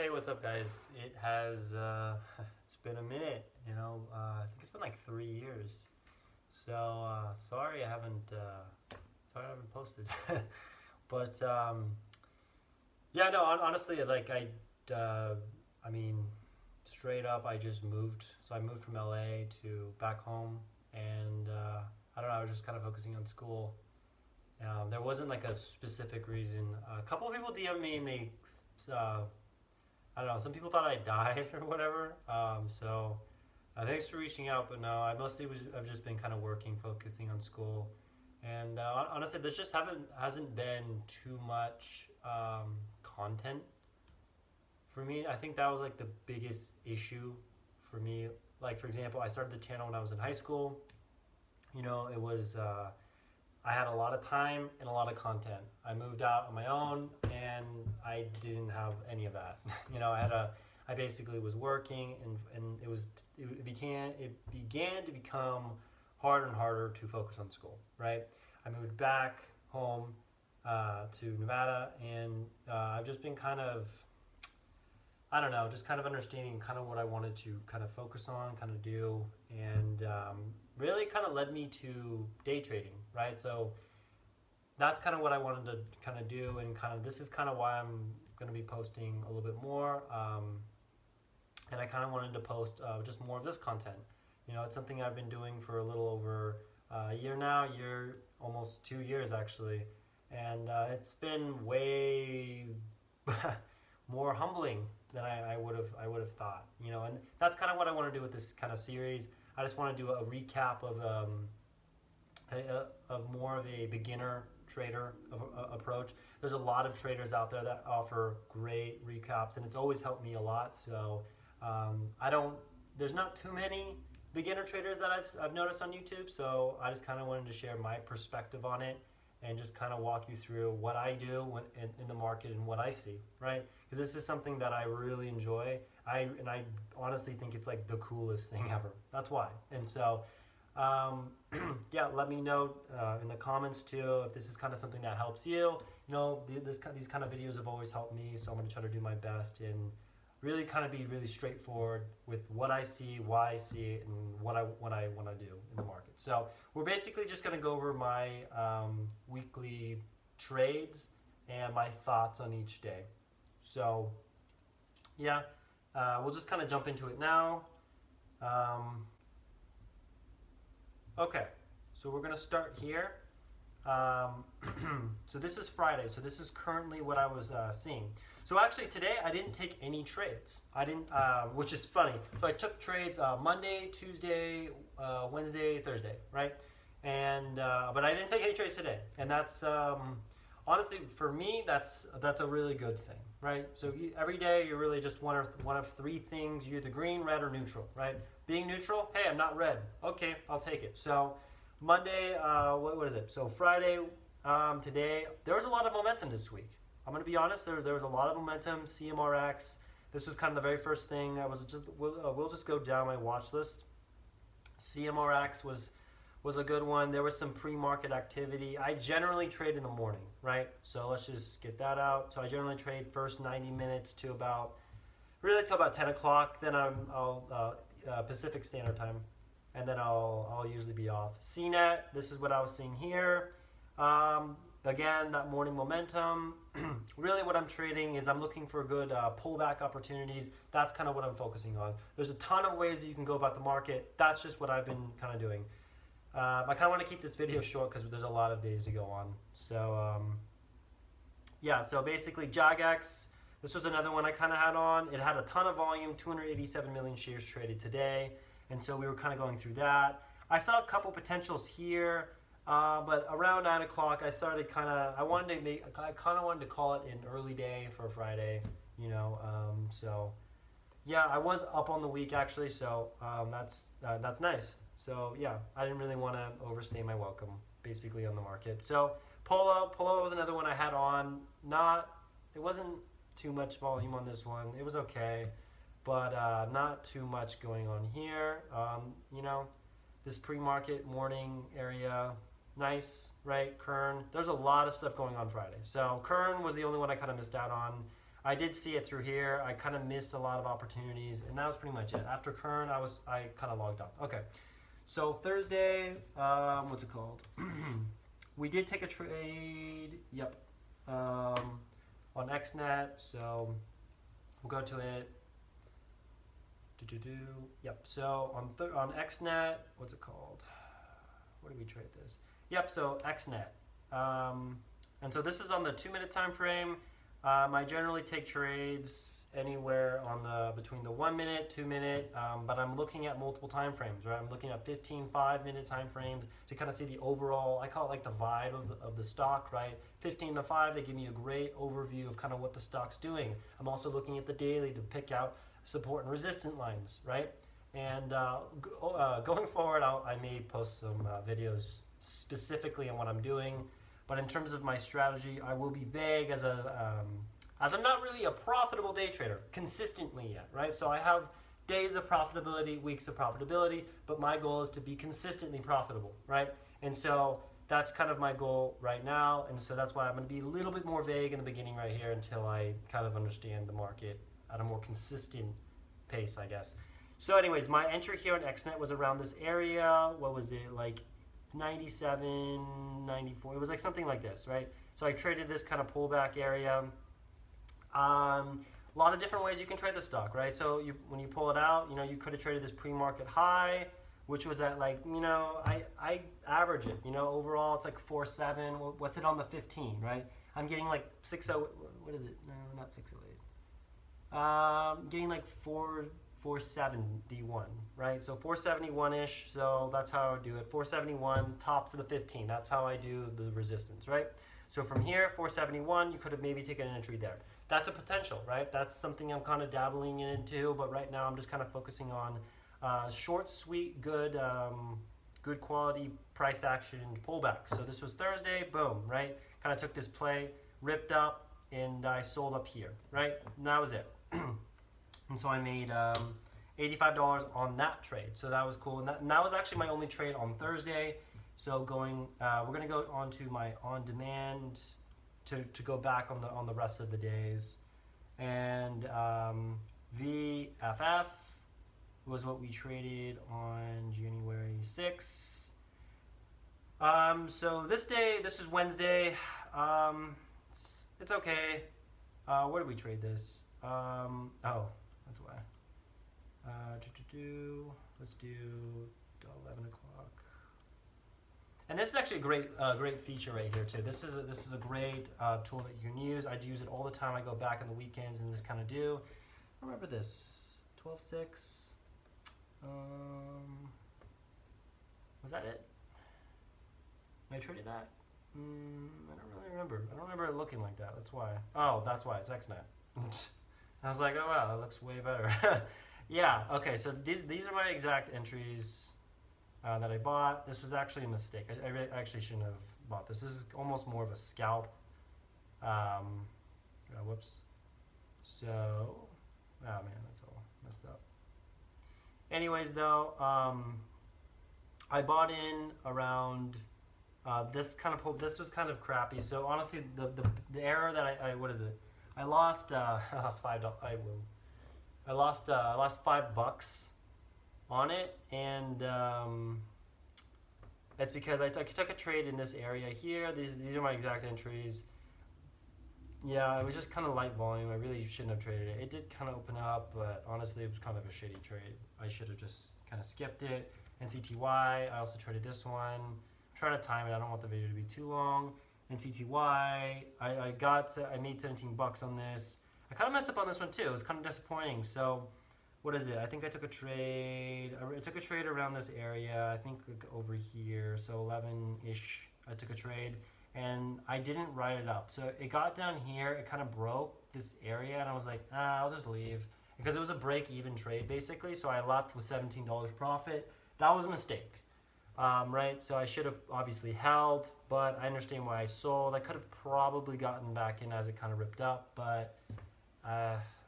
Hey, what's up, guys? It has it's been a minute. I think it's been like 3 years. So sorry I haven't posted. But yeah, no, honestly, I mean, straight up, I just moved. So I moved from LA to back home, and I don't know. I was just kind of focusing on school. There wasn't like a specific reason. A couple of people DM me and they uh, I don't know. Some people thought I died or whatever. Thanks for reaching out, but no, I've just been kind of working, focusing on school, and honestly, there's just haven't hasn't been too much content for me. I think that was like the biggest issue for me. Like for example, I started the channel when I was in high school. It was I had a lot of time and a lot of content. I moved out on my own and I didn't have any of that. I basically was working and it began to become harder and harder to focus on school, right? I moved back home to Nevada and I've just been kind of, I don't know, just kind of understanding kind of what I wanted to kind of focus on, kind of do, and really kind of led me to day trading, right? So that's kind of what I wanted to kind of do, and kind of this is kind of why I'm going to be posting a little bit more, and I kind of wanted to post just more of this content. It's something I've been doing for a little over a year now, almost 2 years actually, and it's been way more humbling than I would have thought. And that's kind of what I want to do with this kind of series. I just want to do a recap of more of a beginner trader approach. There's a lot of traders out there that offer great recaps, and it's always helped me a lot. So I don't. There's not too many beginner traders that I've noticed on YouTube. So I just kind of wanted to share my perspective on it and just kind of walk you through what I do in the market and what I see, right? Because this is something that I really enjoy. I honestly think it's like the coolest thing ever. That's why. And so, yeah, let me know in the comments too if this is kind of something that helps you. These kind of videos have always helped me, so I'm gonna try to do my best and really kind of be really straightforward with what I see, why I see it, and what I want to do in the market. So we're basically just going to go over my weekly trades and my thoughts on each day. So yeah, we'll just kind of jump into it now. Okay, so we're going to start here. So this is Friday. So this is currently what I was seeing. So actually today I didn't take any trades. I didn't, which is funny. So I took trades Monday, Tuesday, Wednesday, Thursday, right? And but I didn't take any trades today, and that's honestly for me that's a really good thing, right? So every day you're really just one of three things. You're either green, red, or neutral, right? Being neutral, hey, I'm not red. Okay, I'll take it. So Monday, what is it? So Friday, today, there was a lot of momentum this week. I'm going to be honest, there was a lot of momentum. CMRX, this was kind of the very first thing. We'll just go down my watch list. CMRX was a good one. There was some pre-market activity. I generally trade in the morning, right? So let's just get that out. So I generally trade first 90 minutes to about, really till about 10 o'clock. Then I'll Pacific Standard Time. And then I'll usually be off. CNET, this is what I was seeing here. Again, that morning momentum. Really what I'm trading is I'm looking for good pullback opportunities. That's kind of what I'm focusing on. There's a ton of ways that you can go about the market. That's just what I've been kind of doing. I kind of want to keep this video short because there's a lot of days to go on. So yeah, so basically JAGX, this was another one I kind of had on. It had a ton of volume, 287 million shares traded today. And so we were kind of going through that. I saw a couple potentials here, but around 9 o'clock, I started I kind of wanted to call it an early day for Friday, so yeah, I was up on the week actually, so that's nice. So yeah, I didn't really want to overstay my welcome, basically, on the market. So Polo was another one I had on. It wasn't too much volume on this one. It was okay. But not too much going on here. This pre-market morning area, nice, right? Kern, there's a lot of stuff going on Friday. So Kern was the only one I kind of missed out on. I did see it through here. I kind of missed a lot of opportunities, and that was pretty much it. After Kern, I kind of logged off. Okay, so Thursday, what's it called? We did take a trade. Yep, on XNet. So we'll go to it. Yep. So on XNet, what's it called? Where do we trade this? Yep. So XNet. And so this is on the 2-minute time frame. I generally take trades anywhere on between the 1 minute, 2 minute, but I'm looking at multiple time frames, right? I'm looking at 15, 5-minute time frames to kind of see the overall, I call it like the vibe of the stock, right? 15 to 5, they give me a great overview of kind of what the stock's doing. I'm also looking at the daily to pick out support and resistant lines, right? And going forward, I may post some videos specifically on what I'm doing. But in terms of my strategy, I will be vague as I'm not really a profitable day trader consistently yet, right? So I have days of profitability, weeks of profitability, but my goal is to be consistently profitable, right? And so that's kind of my goal right now. And so that's why I'm going to be a little bit more vague in the beginning right here until I kind of understand the market at a more consistent pace, I guess. So anyways, my entry here on XNet was around this area. What was it, like 97, 94? It was like something like this, right? So I traded this kind of pullback area. A lot of different ways you can trade the stock, right? So when you pull it out, you could have traded this pre-market high, which was at like, I average it, overall it's like 4.7. What's it on the 15, right? I'm getting like 6.0, what is it? No, not 6.08. Getting like 471, right? So 471-ish, so that's how I would do it. 471, tops of the 15, that's how I do the resistance, right? So from here, 471, you could have maybe taken an entry there. That's a potential, right? That's something I'm kind of dabbling into, but right now I'm just kind of focusing on short, sweet, good quality price action pullback. So this was Thursday, boom, right? Kind of took this play, ripped up, and I sold up here, right? And that was it. And so I made $85 on that trade. So that was cool. And that was actually my only trade on Thursday. So we're going to go on to my on-demand to go back on the rest of the days. And VFF was what we traded on January 6th. So this is Wednesday. It's okay. Where did we trade this? Oh, that's why. Let's do 11 o'clock. And this is actually a great feature right here too. This is a great tool that you can use. I use it all the time. I go back on the weekends and this kind of do. Remember this 12.6. Was that it? I traded that. I don't really remember. I don't remember it looking like that. That's why. Oh, that's why it's XNet. I was like, oh wow, that looks way better. Yeah, okay, so these are my exact entries that I bought. This was actually a mistake. I actually shouldn't have bought this. This is almost more of a scalp. Whoops. So, oh man, that's all messed up. Anyways, though, I bought in around this was kind of crappy. So honestly, the error that I what is it? I lost $5. I lost $5 on it, and it's because I took a trade in this area here. These are my exact entries. Yeah, it was just kind of light volume. I really shouldn't have traded it. It did kind of open up, but honestly, it was kind of a shitty trade. I should have just kind of skipped it. NCTY, I also traded this one. I'm trying to time it. I don't want the video to be too long. NCTY, I made $17 on this. I kind of messed up on this one too. It was kind of disappointing. So, what is it? I think I took a trade. I took a trade around this area. I think over here. So 11-ish. I took a trade, and I didn't write it up. So it got down here. It kind of broke this area, and I was like, I'll just leave because it was a break-even trade basically. So I left with $17 profit. That was a mistake. Right, so I should have obviously held, but I understand why I sold. I could have probably gotten back in as it kind of ripped up, but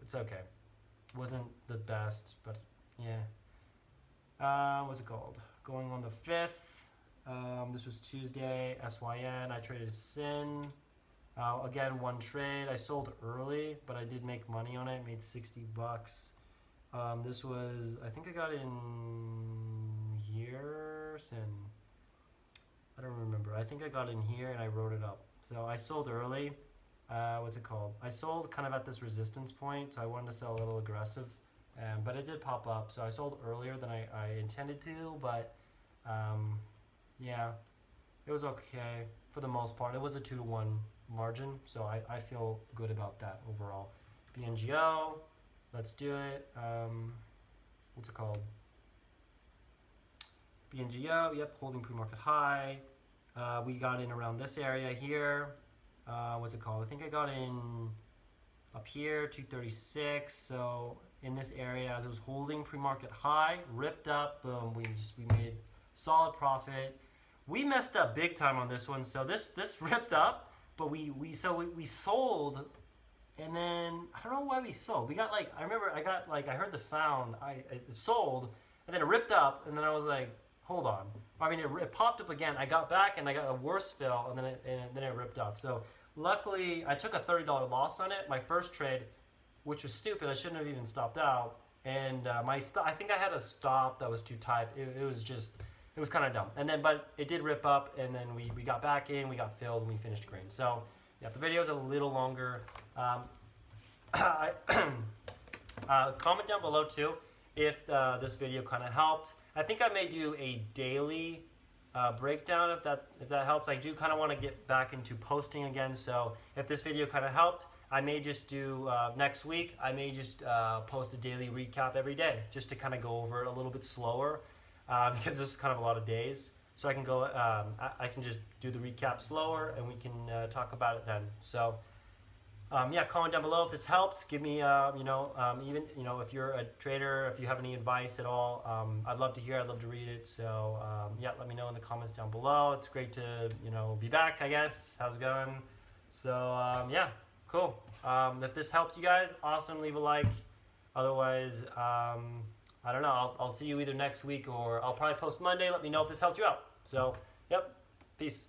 it's okay. Wasn't the best, but yeah. What's it called? Going on the 5th. This was Tuesday. SYN. I traded SYN. Again, one trade. I sold early, but I did make money on it. Made $60. This was, I think I got in here, and I don't remember. I think I got in here and I wrote it up. So I sold early. What's it called? I sold kind of at this resistance point, so I wanted to sell a little aggressive, but it did pop up. So I sold earlier than I intended to, but yeah, it was okay for the most part. It was a 2-to-1 margin, so I feel good about that overall. BNGO, let's do it. What's it called? BNGO, yep, holding pre-market high. We got in around this area here. What's it called? I think I got in up here, 236. So in this area, as it was holding pre-market high, ripped up, boom, we made solid profit. We messed up big time on this one. So this ripped up, but we sold, and then I don't know why we sold. We got like, I remember I heard the sound. It sold, and then it ripped up, and then I was like, hold on. I mean, it popped up again. I got back and I got a worse fill, and then it ripped off. So luckily, I took a $30 loss on it. My first trade, which was stupid. I shouldn't have even stopped out. And I think I had a stop that was too tight. It was kind of dumb. And then, but it did rip up, and then we got back in, we got filled, and we finished green. So yeah, the video is a little longer. Comment down below too if this video kind of helped. I think I may do a daily breakdown if that helps. I do kind of want to get back into posting again, so if this video kind of helped, I may just do next week. I may just post a daily recap every day, just to kind of go over it a little bit slower, because there's kind of a lot of days. So I can go, I can just do the recap slower, and we can talk about it then. So. Yeah, comment down below if this helped. Give me, even, if you're a trader, if you have any advice at all, I'd love to hear. I'd love to read it. So, yeah, let me know in the comments down below. It's great to, be back, I guess. How's it going? So, yeah, cool. If this helped you guys, awesome. Leave a like. Otherwise, I don't know. I'll see you either next week, or I'll probably post Monday. Let me know if this helped you out. So, yep. Peace.